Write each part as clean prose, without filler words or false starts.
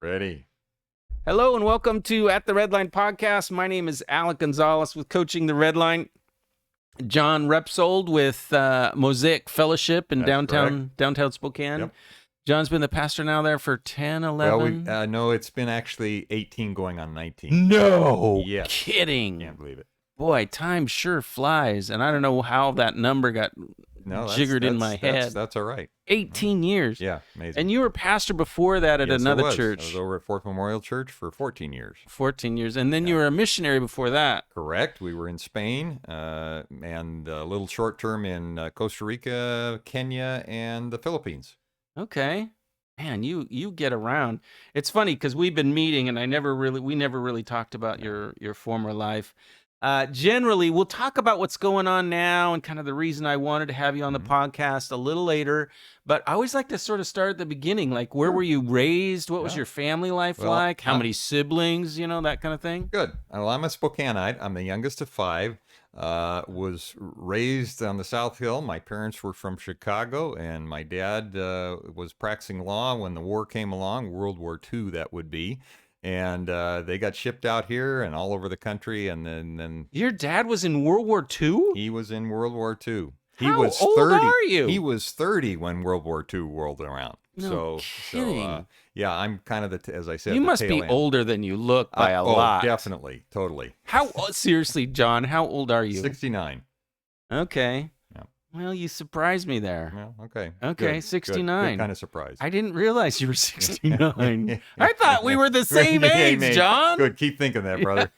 Ready. Hello and welcome to At the Redline Podcast. My name is Alec Gonzalez with Coaching the Redline. John Repsold with Mosaic Fellowship in downtown Spokane. Yep. John's been the pastor now there for 10, 11? Well, no, it's been actually 18 going on 19. No Yes. kidding. Can't believe it. Boy, time sure flies, and I don't know how that number got jiggered in my head. That's all right. 18 years. Yeah, amazing. And you were pastor before that at another church. I was over at Fourth Memorial Church for 14 years. 14 years. And then you were a missionary before that. Correct. We were in Spain and a little short term in Costa Rica, Kenya, and the Philippines. Okay. Man, you get around. It's funny because we've been meeting and we never really talked about your former life. Generally, we'll talk about what's going on now and kind of the reason I wanted to have you on the podcast a little later. But I always like to sort of start at the beginning. Like, where were you raised? What was your family life like? How many siblings? That kind of thing. Good. Well, I'm a Spokaneite. I'm the youngest of 5. Was raised on the South Hill. My parents were from Chicago, and my dad was practicing law when the war came along, World War II that would be. And they got shipped out here and all over the country. And then your dad was in World War II? He was in World War II. How old are you? He was 30 when World War II rolled around. No kidding. Yeah, I'm kind of as I said. You must be older than you look by a lot. Definitely, totally. Seriously, John? How old are you? 69. Okay. Yeah. Well, you surprised me there. Well, okay. Okay, Good, 69. Good kind of surprise. I didn't realize you were 69. I thought we were the same age, John. Good. Keep thinking that, brother.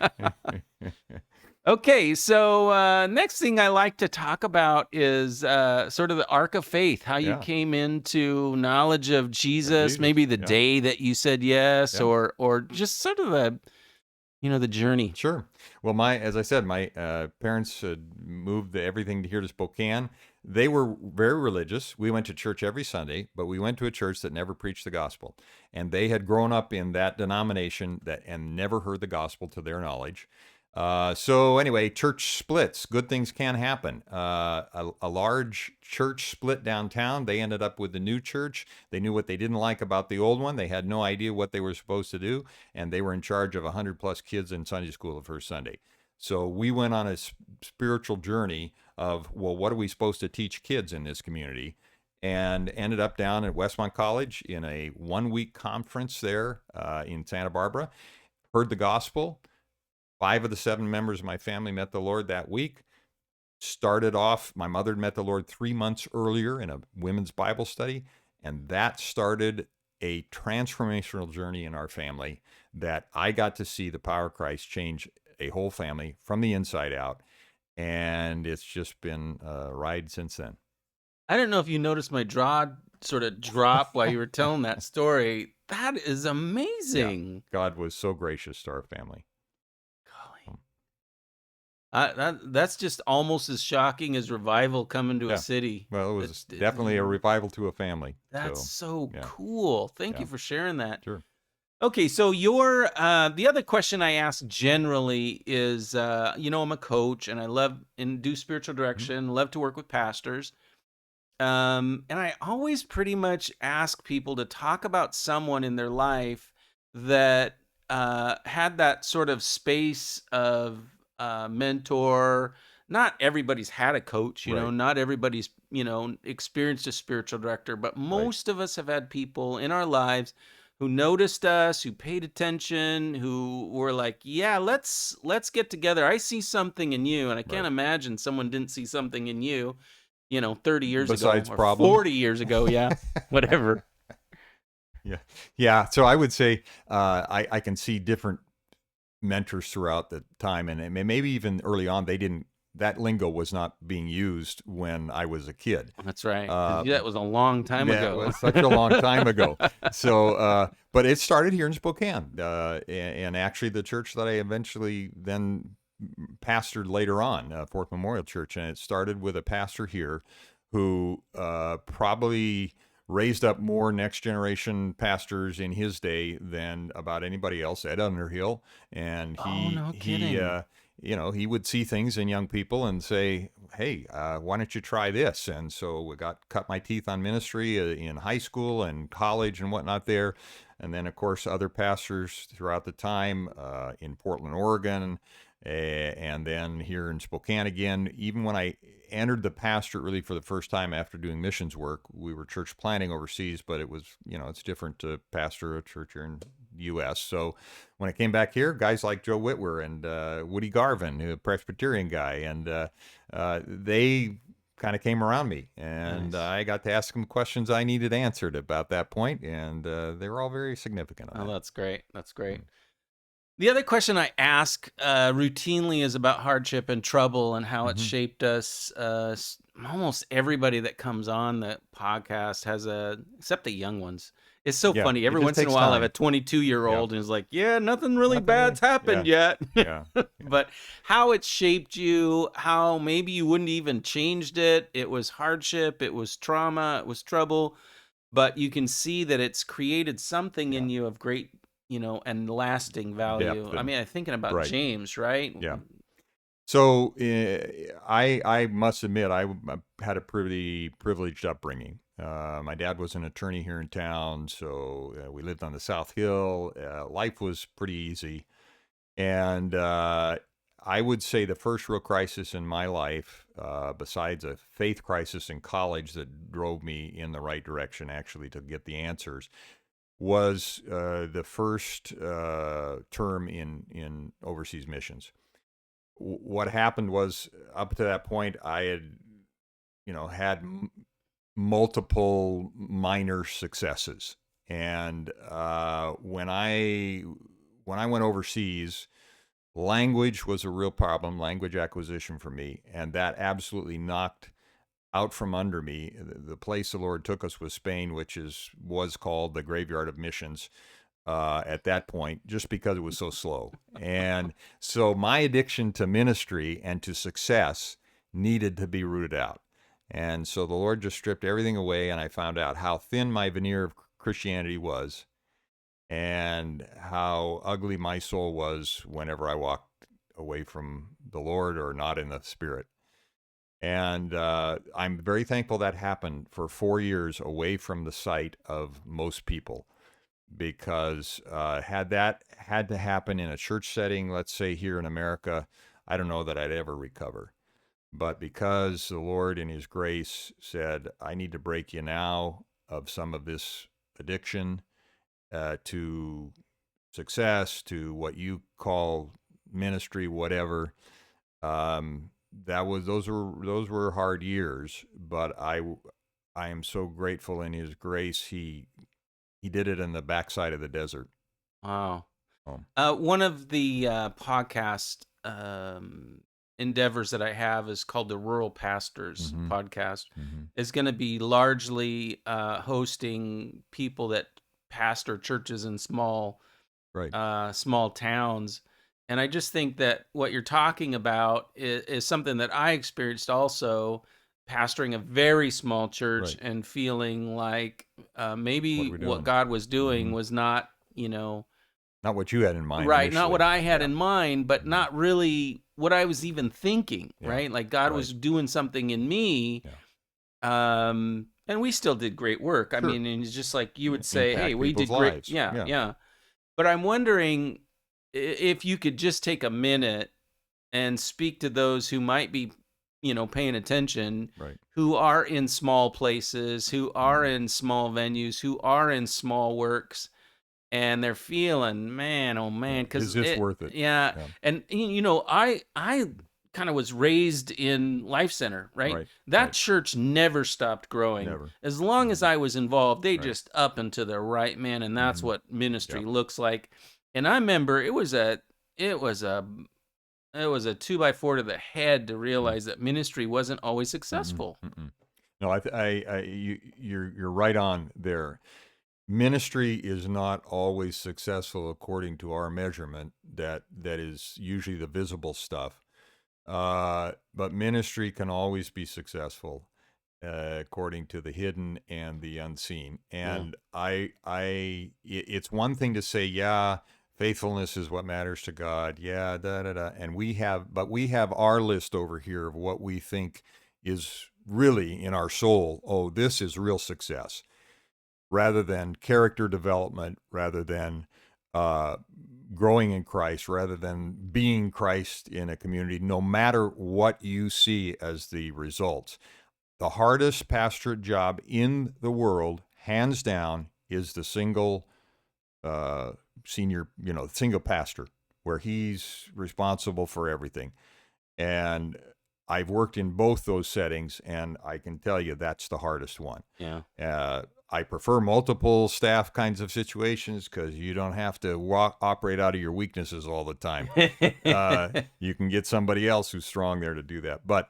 Okay, so next thing I like to talk about is sort of the arc of faith, how you came into knowledge of Jesus, maybe the day that you said yes, or just sort of the journey. Sure. Well, as I said, my parents had moved everything here to Spokane. They were very religious. We went to church every Sunday, but we went to a church that never preached the gospel. And they had grown up in that denomination and never heard the gospel to their knowledge. So anyway, church splits. Good things can happen. A large church split downtown. They ended up with the new church. They knew what they didn't like about the old one. They had no idea what they were supposed to do, and they were in charge of 100+ kids in Sunday school the first Sunday. So we went on a spiritual journey of, well, what are we supposed to teach kids in this community? And ended up down at Westmont College in a 1-week conference there in Santa Barbara. Heard the gospel. 5 of the 7 members of my family met the Lord that week. Started off, my mother had met the Lord 3 months earlier in a women's Bible study, and that started a transformational journey in our family that I got to see the power of Christ change a whole family from the inside out, and it's just been a ride since then. I don't know if you noticed my jaw sort of drop while you were telling that story. That is amazing. Yeah. God was so gracious to our family. That's just almost as shocking as revival coming to a city. Well, it was definitely a revival to a family. That's so cool. Thank you for sharing that. Sure. Okay, so the other question I ask generally is, I'm a coach and I love and do spiritual direction, love to work with pastors. And I always pretty much ask people to talk about someone in their life that had that sort of space of mentor. Not everybody's had a coach, not everybody's, experienced a spiritual director, but most of us have had people in our lives who noticed us, who paid attention, who were like, yeah, let's get together. I see something in you. And I can't imagine someone didn't see something in you, 30 years Besides ago, or problem. 40 years ago. Yeah, whatever. Yeah. So I would say I can see different mentors throughout the time, and maybe even early on that lingo was not being used when I was a kid. That's right. That was a long time ago. It was such a long time ago. So, but it started here in Spokane, and actually the church that I eventually then pastored later on, Fourth Memorial Church, and it started with a pastor here who probably raised up more next generation pastors in his day than about anybody else, Ed Underhill. And he would see things in young people and say, hey, why don't you try this? And so we cut my teeth on ministry in high school and college and whatnot there. and then of course other pastors throughout the time in Portland, Oregon, and then here in Spokane again. Even when I entered the pastorate really for the first time after doing missions work, we were church planting overseas, but it was, it's different to pastor a church here in the U.S. So when I came back here, guys like Joe Whitwer and Woody Garvin, a Presbyterian guy, and they kind of came around me, and Nice. I got to ask them questions I needed answered about that point, and they were all very significant on Oh, that. that's great. That's great. The other question I ask routinely is about hardship and trouble and how it's shaped us. Almost everybody that comes on the podcast has except the young ones. It's so Yeah, funny. it Every just once in a takes while, I have a time. 22-year-old and is like, yeah, nothing really Nothing bad's happened yet. Yeah. But how it shaped you, how maybe you wouldn't even changed it. It was hardship, it was trauma, it was trouble, but you can see that it's created something Yeah. in you of great, and lasting value. Depth I and mean, I'm thinking about right. James, right? Yeah. So I must admit I had a pretty privileged upbringing. My dad was an attorney here in town, so we lived on the South Hill. Life was pretty easy, and I would say the first real crisis in my life, besides a faith crisis in college that drove me in the right direction, actually to get the answers, was the first term in overseas missions. What happened was, up to that point, I had, had multiple minor successes, and when I went overseas, language was a real problem, language acquisition for me, and that absolutely knocked out from under me. The place the Lord took us was Spain, which was called the graveyard of missions at that point, just because it was so slow. And so my addiction to ministry and to success needed to be rooted out. And so the Lord just stripped everything away, and I found out how thin my veneer of Christianity was and how ugly my soul was whenever I walked away from the Lord or not in the Spirit. And I'm very thankful that happened for 4 years away from the sight of most people, because had that had to happen in a church setting, let's say here in America, I don't know that I'd ever recover. But because the Lord in His grace said, I need to break you now of some of this addiction to success, to what you call ministry, whatever. Those were hard years, but I am so grateful in His grace. He did it in the backside of the desert. Wow. Oh. One of the podcast endeavors that I have is called the Rural Pastors Podcast. Is going to be largely hosting people that pastor churches in small towns. And I just think that what you're talking about is something that I experienced also, pastoring a very small church and feeling like maybe what God was doing was not, not what you had in mind right, not what initially. I had in mind, but not really what I was even thinking, Yeah. right? Like God was doing something in me. And we still did great work. I mean, and it's just like you would say, hey, we did great. Lives. Yeah. But I'm wondering if you could just take a minute and speak to those who might be, paying attention, who are in small places, who are in small venues, who are in small works, and they're feeling, man, oh man, because is this worth it? Yeah. And I kind of was raised in Life Center, right? That church never stopped growing. Never. As long as I was involved, they just up and to the right, man, and that's what ministry looks like. And I remember it was a 2x4 to the head to realize that ministry wasn't always successful. No, you're right on there. Ministry is not always successful according to our measurement. That is usually the visible stuff. But ministry can always be successful according to the hidden and the unseen. And it's one thing to say, yeah, faithfulness is what matters to God. Yeah, and we have our list over here of what we think is really in our soul. Oh, this is real success. rather than character development, rather than growing in Christ, rather than being Christ in a community, no matter what you see as the results. The hardest pastorate job in the world, hands down, is the single single pastor, where he's responsible for everything. And I've worked in both those settings, and I can tell you that's the hardest one. Yeah. I prefer multiple staff kinds of situations because you don't have to operate out of your weaknesses all the time. You can get somebody else who's strong there to do that. But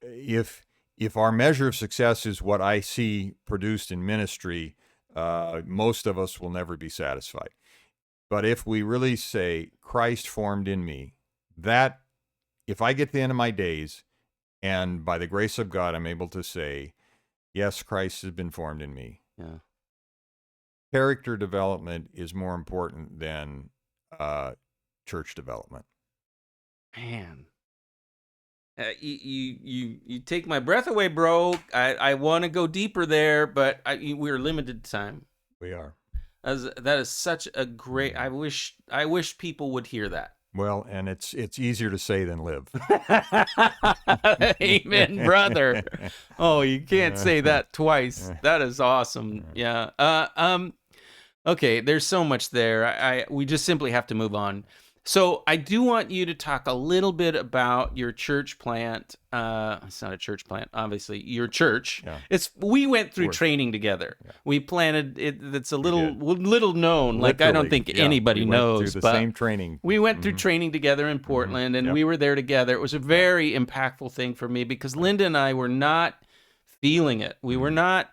if our measure of success is what I see produced in ministry, most of us will never be satisfied. But if we really say Christ formed in me, that if I get to the end of my days, and by the grace of God, I'm able to say, yes, Christ has been formed in me. Yeah. Character development is more important than church development. Man, you take my breath away, bro. I want to go deeper there, but we're limited time. We are. That is such a great. I wish people would hear that. Well, and it's easier to say than live. Amen, brother. Oh, you can't say that twice. That is awesome. Yeah. Okay, there's so much there. We just simply have to move on. So I do want you to talk a little bit about your church plant. It's not a church plant, obviously. Your church. Yeah. We went through training together. Yeah. We planted it. It's a little known. Literally, like I don't think anybody knows. We went through the same training. We went through training together in Portland, and we were there together. It was a very impactful thing for me because Linda and I were not feeling it. We were not.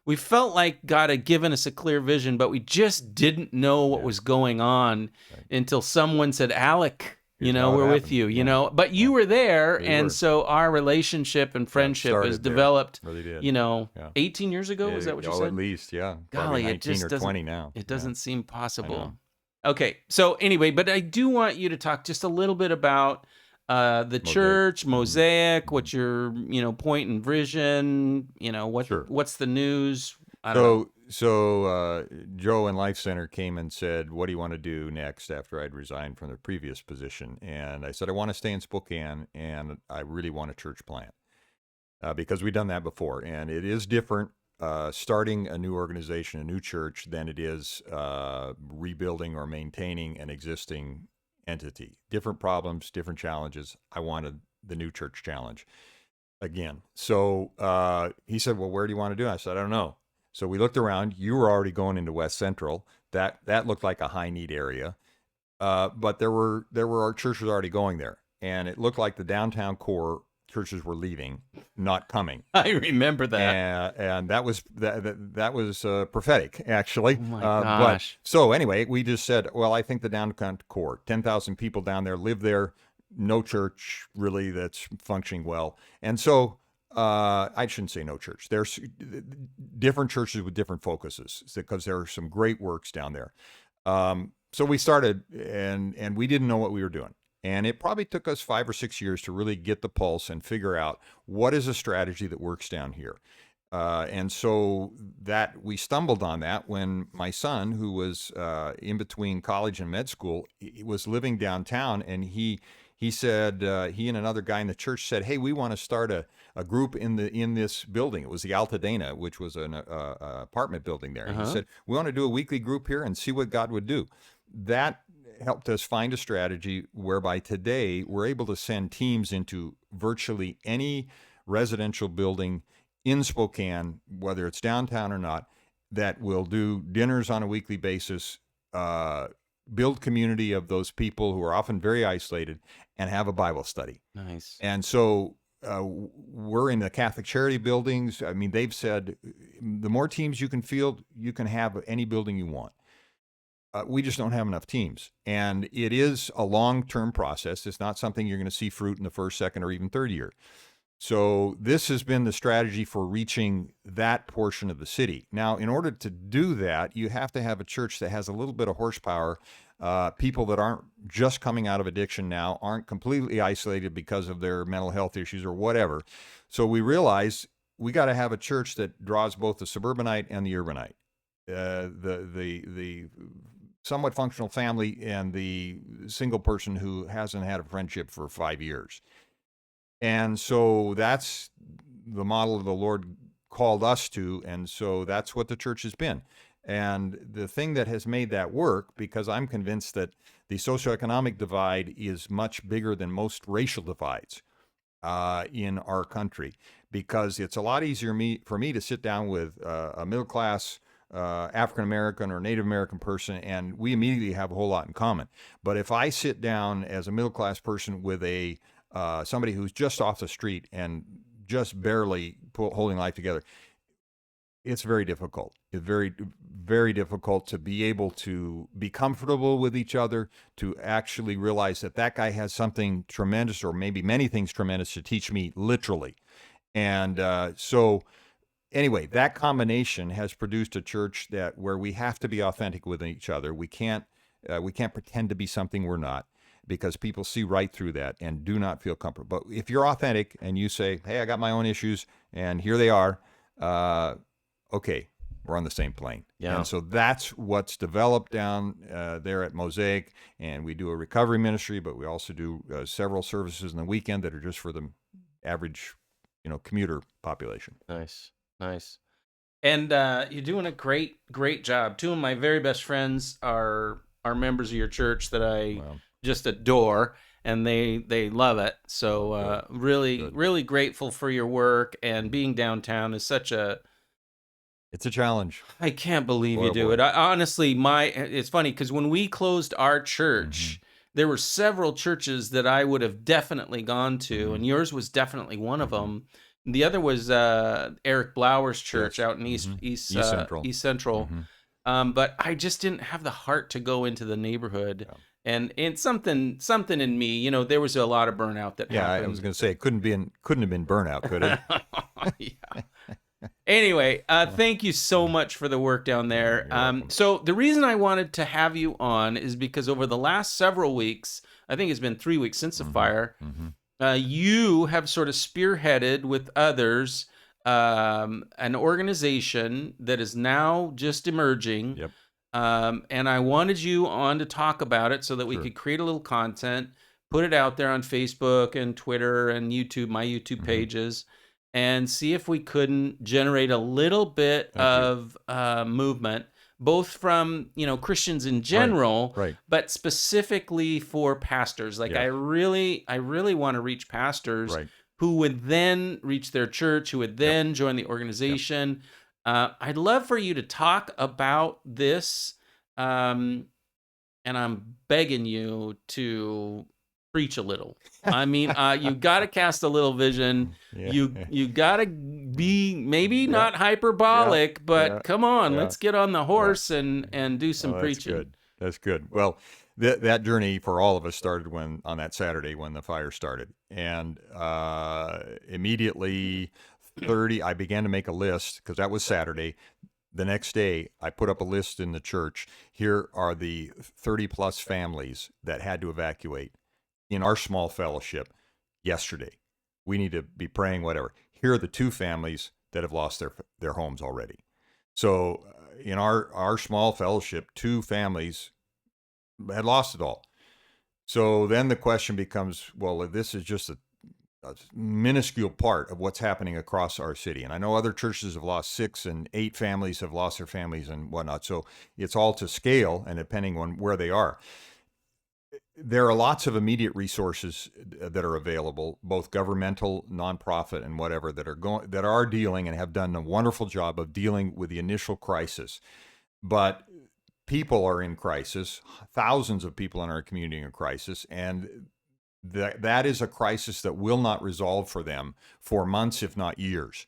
We felt like God had given us a clear vision, but we just didn't know what was going on until someone said, Alec, we're with you, but you were there. So our relationship and friendship has developed, really did. 18 years ago. Is that what you said? At least, yeah. Golly, 19 it just or 20 now. It doesn't seem possible. Okay. So anyway, but I do want you to talk just a little bit about the church, Mosaic, what's your, point and vision, what's the news? So Joe and Life Center came and said, what do you want to do next after I'd resigned from the previous position? And I said, I want to stay in Spokane, and I really want a church plant because we've done that before. And it is different starting a new organization, a new church, than it is rebuilding or maintaining an existing entity. Different problems, different challenges. I wanted the new church challenge again. So he said, well, where do you want to do it? I said, I don't know. So we looked around. You were already going into West Central. That looked like a high need area. But there were our churches already going there. And it looked like the downtown core churches were leaving, not coming. I remember that. And that was prophetic, actually. Oh my gosh. So anyway, we just said, well, I think the downtown core, 10,000 people down there live there, no church really that's functioning well. And so I shouldn't say no church. There's different churches with different focuses because there are some great works down there. So we started, and we didn't know what we were doing. And it probably took us 5 or 6 years to really get the pulse and figure out what is a strategy that works down here. And so that we stumbled on that when my son, who was in between college and med school, was living downtown, and he said, he and another guy in the church said, hey, we want to start a group in this building. It was the Altadena, which was an apartment building there. He said, we want to do a weekly group here and see what God would do. That helped us find a strategy whereby today we're able to send teams into virtually any residential building in Spokane, whether it's downtown or not, that will do dinners on a weekly basis, build community of those people who are often very isolated, and have a Bible study. Nice. And so we're in the Catholic charity buildings. I mean, they've said the more teams you can field, you can have any building you want. We just don't have enough teams. And it is a long-term process. It's not something you're going to see fruit in the first, second, or even third year. So this has been the strategy for reaching that portion of the city. Now, in order to do that, you have to have a church that has a little bit of horsepower, people that aren't just coming out of addiction now, aren't completely isolated because of their mental health issues or whatever. So we realized we got to have a church that draws both the suburbanite and the urbanite, the somewhat functional family and the single person who hasn't had a friendship for 5 years. And so that's the model the Lord called us to, and so that's what the church has been. And the thing that has made that work, because I'm convinced that the socioeconomic divide is much bigger than most racial divides in our country, because it's a lot easier for me to sit down with a middle-class African American or Native American person, and we immediately have a whole lot in common. But if I sit down as a middle-class person with a somebody who's just off the street and just barely holding life together, it's very difficult. It's very, very difficult to be able to be comfortable with each other, to actually realize that that guy has something tremendous, or maybe many things tremendous, to teach me, literally. And so anyway, that combination has produced a church where we have to be authentic with each other. We can't pretend to be something we're not, because people see right through that and do not feel comfortable. But if you're authentic and you say, hey, I got my own issues, and here they are, okay, we're on the same plane. Yeah. And so that's what's developed down there at Mosaic. And we do a recovery ministry, but we also do several services in the weekend that are just for the average, commuter population. Nice. And you're doing a great job. Two of my very best friends are members of your church that I just adore, and they love it. So really grateful for your work, and being downtown is such it's a challenge. I can't believe you do it. Honestly, it's funny because when we closed our church, there were several churches that I would have definitely gone to, and yours was definitely one of them. The other was Eric Blauer's church out in East Central. But I just didn't have the heart to go into the neighborhood. Yeah. And something in me, there was a lot of burnout that happened. I was going to say, it couldn't have been burnout, could it? Yeah. Anyway, thank you so much for the work down there. So the reason I wanted to have you on is because over the last several weeks, I think it's been 3 weeks since the fire, you have sort of spearheaded with others an organization that is now just emerging. Yep. And I wanted you on to talk about it so that we could create a little content, put it out there on Facebook and Twitter and YouTube, my YouTube pages, and see if we couldn't generate a little bit of movement, both from Christians in general, but specifically for pastors. Like I really want to reach pastors who would then reach their church, who would then join the organization. I'd love for you to talk about this, and I'm begging you to preach a little. I mean, you got to cast a little vision. You got to be maybe not hyperbolic, but come on, let's get on the horse and do some preaching. That's good. Well, that journey for all of us started on that Saturday when the fire started, and immediately I began to make a list, because that was Saturday. The next day, I put up a list in the church. Here are the 30 plus families that had to evacuate in our small fellowship yesterday. We need to be praying, whatever. Here are the 2 families that have lost their homes already. So in our small fellowship, 2 families had lost it all. So then the question becomes, well, this is just a minuscule part of what's happening across our city. And I know other churches have lost 6 and 8 families have lost their families and whatnot. So it's all to scale, and depending on where they are. There are lots of immediate resources that are available, both governmental, nonprofit, and whatever, that are dealing and have done a wonderful job of dealing with the initial crisis. But people are in crisis. Thousands of people in our community are in crisis, and that is a crisis that will not resolve for them for months, if not years.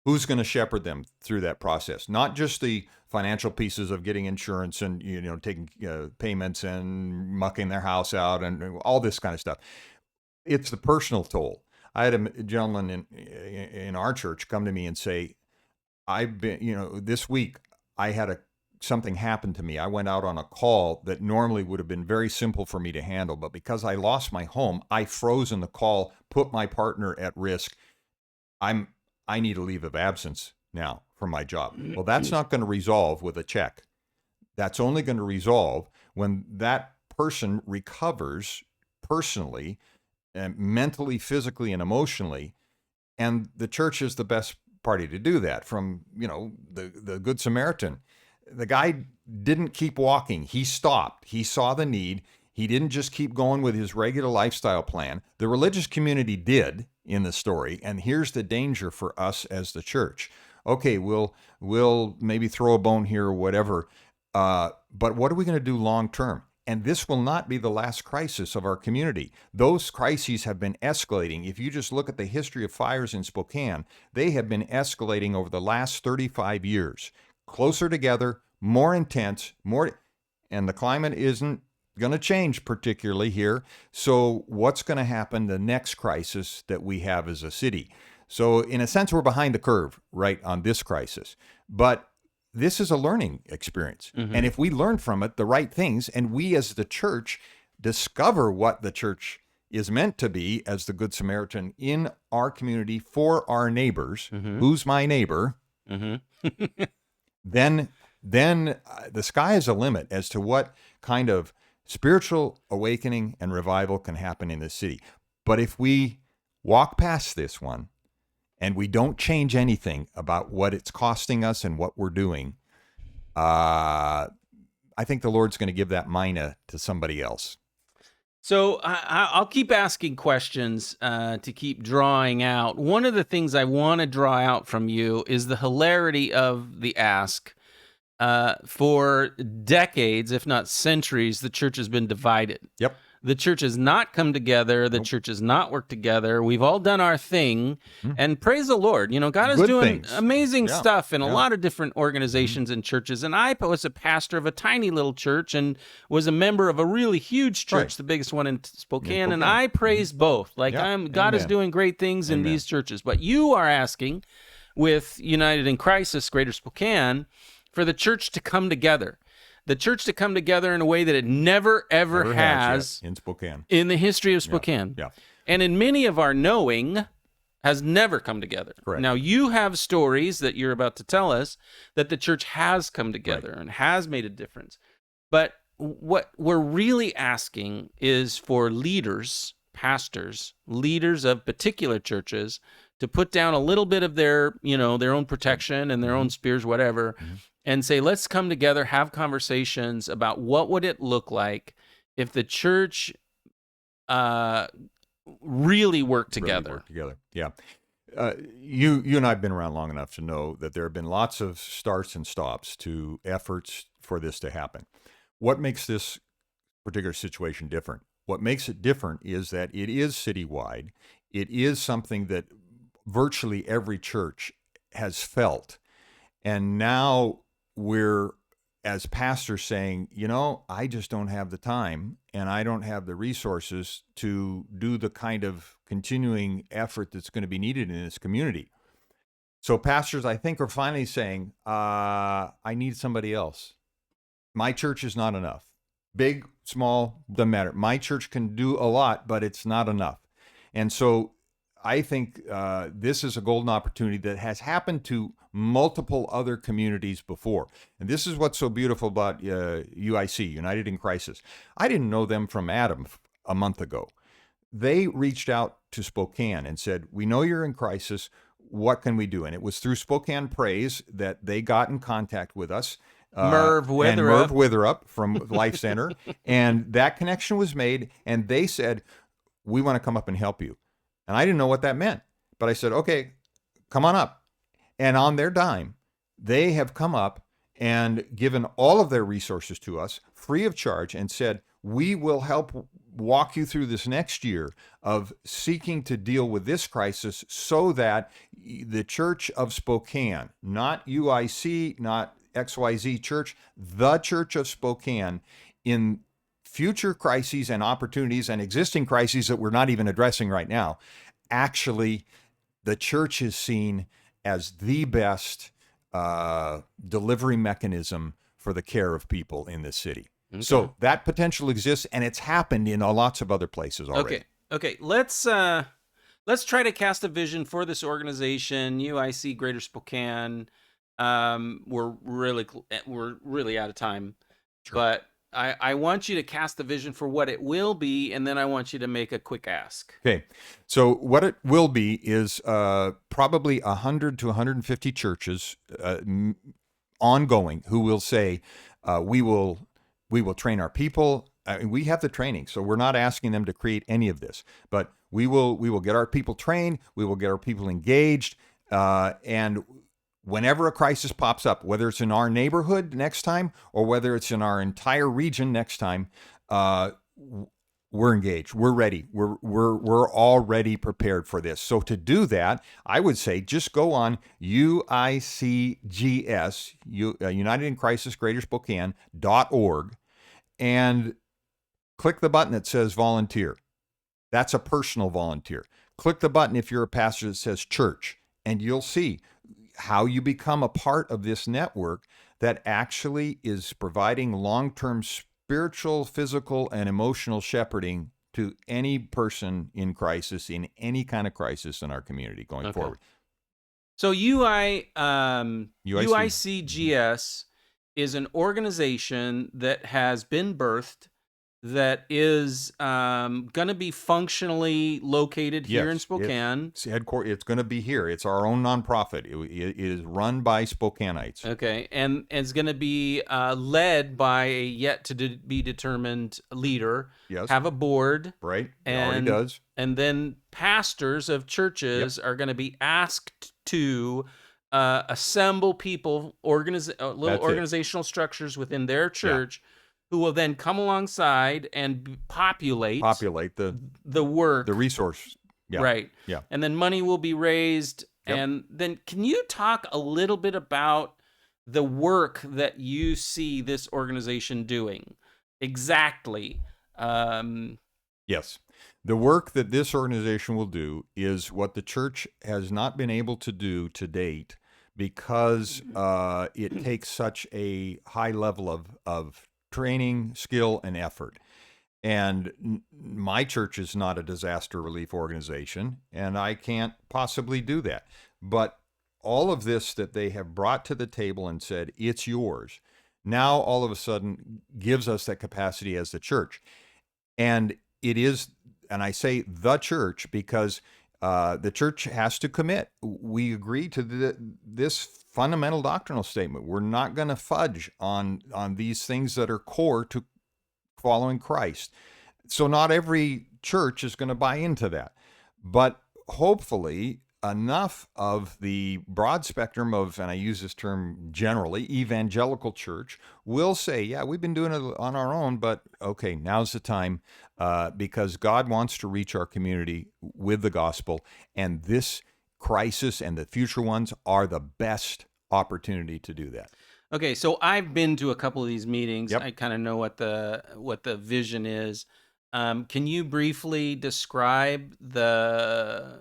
Who's going to shepherd them through that process? Not just the financial pieces of getting insurance and taking payments and mucking their house out and all this kind of stuff. It's the personal toll. I had a gentleman in our church come to me and say, "I've been this week I had something happen to me. I went out on a call that normally would have been very simple for me to handle, but because I lost my home, I froze in the call, put my partner at risk. I need a leave of absence now from my job. Well, that's not going to resolve with a check. That's only going to resolve when that person recovers personally, and mentally, physically, and emotionally. And the church is the best party to do that. From, the Good Samaritan. The guy didn't keep walking. He stopped. He saw the need. He didn't just keep going with his regular lifestyle plan. The religious community did in the story. And here's the danger for us as the church. Okay, we'll maybe throw a bone here or whatever. But what are we going to do long term? And this will not be the last crisis of our community. Those crises have been escalating. If you just look at the history of fires in Spokane, they have been escalating over the last 35 years. Closer together, more intense, and the climate isn't going to change particularly here. So what's going to happen the next crisis that we have as a city? So in a sense, we're behind the curve, right, on this crisis. But this is a learning experience. Mm-hmm. And if we learn from it the right things, and we as the church discover what the church is meant to be as the Good Samaritan in our community for our neighbors, mm-hmm. Who's my neighbor, mm-hmm. then the sky is a limit as to what kind of spiritual awakening and revival can happen in this city. But if we walk past this one, and we don't change anything about what it's costing us and what we're doing, I think the Lord's going to give that mina to somebody else. So I'll keep asking questions to keep drawing out. One of the things I want to draw out from you is the hilarity of the ask. For decades, if not centuries, the church has been divided. Yep. The church has not come together. The church has not worked together. We've all done our thing. Mm-hmm. And praise the Lord. God is doing amazing stuff in a lot of different organizations and churches. And I was a pastor of a tiny little church and was a member of a really huge church, the biggest one in Spokane. And I praise both. God is doing great things in these churches. But you are asking, with United in Crisis Greater Spokane, for the church to come together. The church to come together in a way that it never has in Spokane, in the history of Spokane. Yeah. And in many of our knowing, has never come together. Correct. Now, you have stories that you're about to tell us that the church has come together and has made a difference. But what we're really asking is for leaders, pastors, leaders of particular churches to put down a little bit of their own protection and their own spears, whatever, and say, let's come together, have conversations about what would it look like if the church really worked together. Yeah. You and I have been around long enough to know that there have been lots of starts and stops to efforts for this to happen. What makes this particular situation different? What makes it different is that it is citywide. It is something that virtually every church has felt. And now we're, as pastors, saying, I just don't have the time and I don't have the resources to do the kind of continuing effort that's going to be needed in this community. So pastors, I think, are finally saying, I need somebody else. My church is not enough. Big, small, doesn't matter. My church can do a lot, but it's not enough. And so I think this is a golden opportunity that has happened to multiple other communities before. And this is what's so beautiful about UIC, United in Crisis. I didn't know them from Adam a month ago. They reached out to Spokane and said, we know you're in crisis. What can we do? And it was through Spokane Praise that they got in contact with us. Merv Witherup from Life Center. And that connection was made. And they said, we want to come up and help you. And I didn't know what that meant. But I said, okay, come on up. And on their dime, they have come up and given all of their resources to us free of charge and said, we will help walk you through this next year of seeking to deal with this crisis so that the Church of Spokane, not UIC, not XYZ Church, the Church of Spokane, in future crises and opportunities and existing crises that we're not even addressing right now, actually the church is seen as the best delivery mechanism for the care of people in this city. Okay. So that potential exists, and it's happened in lots of other places already. Okay. Let's let's try to cast a vision for this organization, UIC Greater Spokane. We're really out of time, Sure. but I want you to cast the vision for what it will be, and then I want you to make a quick ask. Okay, so what it will be is probably 100 to 150 churches ongoing who will say, we will train our people. We have the training, so we're not asking them to create any of this, but we will get our people trained. We will get our people engaged, and whenever a crisis pops up, whether it's in our neighborhood next time or whether it's in our entire region next time, we're engaged. We're ready. We're already prepared for this. So to do that, I would say just go on UICGS, United in Crisis Greater Spokane.org, and click the button that says volunteer. That's a personal volunteer. Click the button if you're a pastor that says church, and you'll see how you become a part of this network that actually is providing long-term spiritual, physical, and emotional shepherding to any person in crisis, in any kind of crisis in our community going forward. So UICGS is an organization that has been birthed, that is going to be functionally located here in Spokane. It's going to be here. It's our own nonprofit. It is run by Spokaneites. Okay, and it's going to be led by a yet to be determined leader. Yes. Have a board. Right. It already does. And then pastors of churches are going to be asked to assemble people, organizational structures within their church. Yeah. Who will then come alongside and populate the work, the resource, right? Yeah, and then money will be raised. Yep. And then, can you talk a little bit about the work that you see this organization doing exactly? Yes, the work that this organization will do is what the church has not been able to do to date, because it takes such a high level of training, skill, and effort. And my church is not a disaster relief organization, and I can't possibly do that. But all of this that they have brought to the table and said, it's yours, now all of a sudden gives us that capacity as the church. And it is, and I say the church because the church has to commit. We agree to this fundamental doctrinal statement. We're not going to fudge on these things that are core to following Christ. So not every church is going to buy into that. But hopefully enough of the broad spectrum of, and I use this term generally, evangelical church will say, yeah, we've been doing it on our own, but okay, now's the time, because God wants to reach our community with the gospel, and this crisis and the future ones are the best opportunity to do that. Okay, so I've been to a couple of these meetings. Yep. I kind of know what the vision is. Can you briefly describe the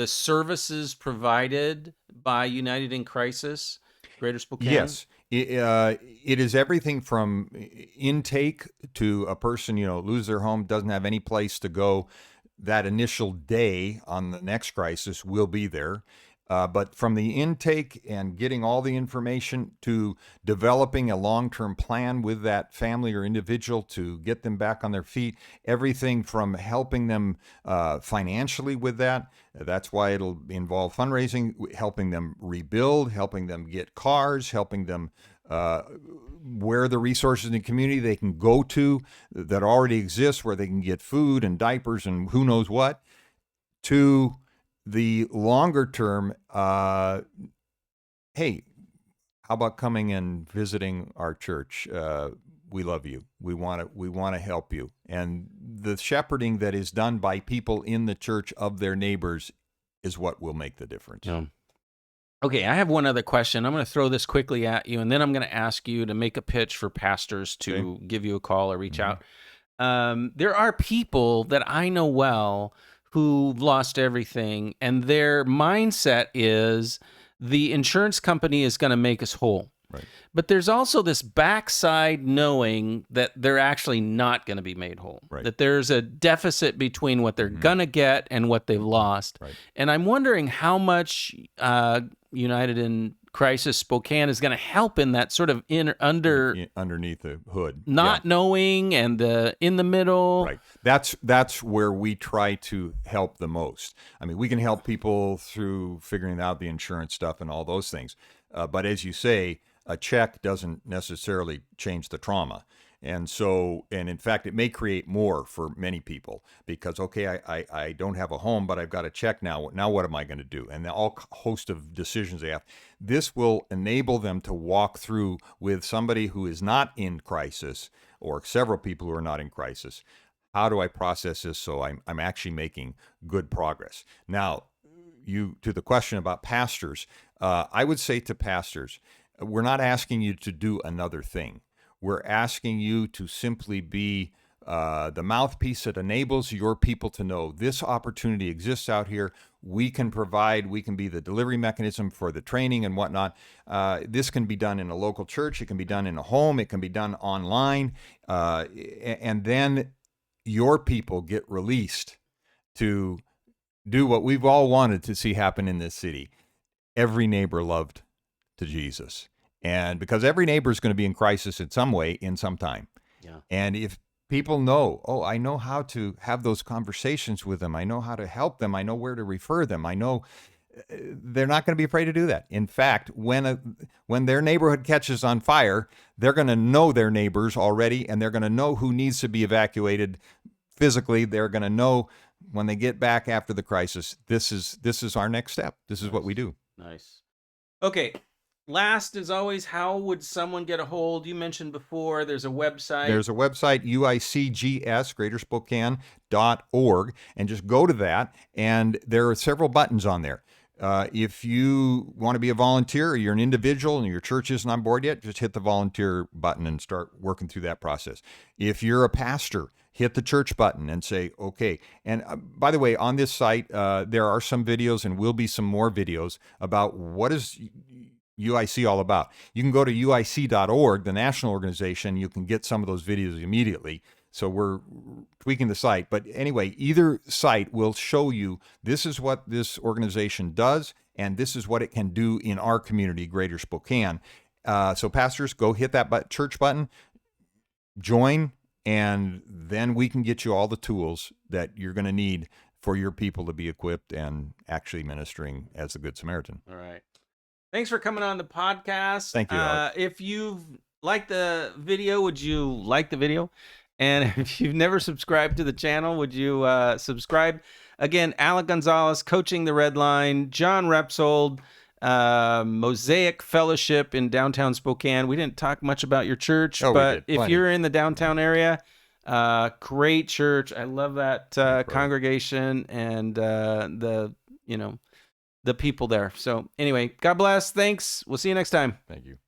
services provided by United in Crisis Greater Spokane? Yes. It is everything from intake to a person, lose their home, doesn't have any place to go. That initial day on the next crisis will be there. But from the intake and getting all the information to developing a long-term plan with that family or individual to get them back on their feet, everything from helping them financially with that. That's why it'll involve fundraising, helping them rebuild, helping them get cars, helping them where the resources in the community they can go to that already exist, where they can get food and diapers and who knows what, to the longer term, hey, how about coming and visiting our church? We love you. We want to help you. And the shepherding that is done by people in the church of their neighbors is what will make the difference. Yeah. Okay, I have one other question. I'm going to throw this quickly at you, and then I'm going to ask you to make a pitch for pastors to give you a call or reach out. There are people that I know well who've lost everything, and their mindset is the insurance company is going to make us whole. Right. But there's also this backside knowing that they're actually not going to be made whole. Right. That there's a deficit between what they're going to get and what they've lost. Right. And I'm wondering how much United in Crisis Spokane is going to help in that sort of underneath the hood, not knowing and in the middle. Right. That's where we try to help the most. I mean, we can help people through figuring out the insurance stuff and all those things. But as you say, a check doesn't necessarily change the trauma. And so, and in fact, it may create more for many people because, okay, I don't have a home, but I've got a check now. Now what am I going to do? And all host of decisions they have. This will enable them to walk through with somebody who is not in crisis or several people who are not in crisis. How do I process this so I'm actually making good progress? Now, to the question about pastors, I would say to pastors, we're not asking you to do another thing. We're asking you to simply be the mouthpiece that enables your people to know this opportunity exists out here. We can be the delivery mechanism for the training and whatnot. This can be done in a local church. It can be done in a home. It can be done online. And then your people get released to do what we've all wanted to see happen in this city. Every neighbor loved to Jesus. And because every neighbor is going to be in crisis in some way, in some time. Yeah. And if people know, I know how to have those conversations with them. I know how to help them. I know where to refer them. I know they're not going to be afraid to do that. In fact, when their neighborhood catches on fire, they're going to know their neighbors already, and they're going to know who needs to be evacuated physically. They're going to know when they get back after the crisis, this is our next step. This is what we do. Nice. Okay. Last, as always, how would someone get a hold? You mentioned before there's a website. There's a website, UICGS, greaterspokane.org, and just go to that, and there are several buttons on there. If you want to be a volunteer or you're an individual and your church isn't on board yet, just hit the volunteer button and start working through that process. If you're a pastor, hit the church button and say, okay. And by the way, on this site, there are some videos and will be some more videos about what is UIC all about. You can go to UIC.org, the national organization. You can get some of those videos immediately. So we're tweaking the site. But anyway, either site will show you this is what this organization does, and this is what it can do in our community, Greater Spokane. So pastors, go hit that church button, join, and then we can get you all the tools that you're going to need for your people to be equipped and actually ministering as a Good Samaritan. All right. Thanks for coming on the podcast. Thank you, Alex. If you've liked the video, would you like the video? And if you've never subscribed to the channel, would you subscribe? Again, Alec Gonzalez, Coaching the Red Line, John Repsold, Mosaic Fellowship in downtown Spokane. We didn't talk much about your church, but if you're in the downtown area, great church. I love that congregation and the people there. So anyway, God bless. Thanks. We'll see you next time. Thank you.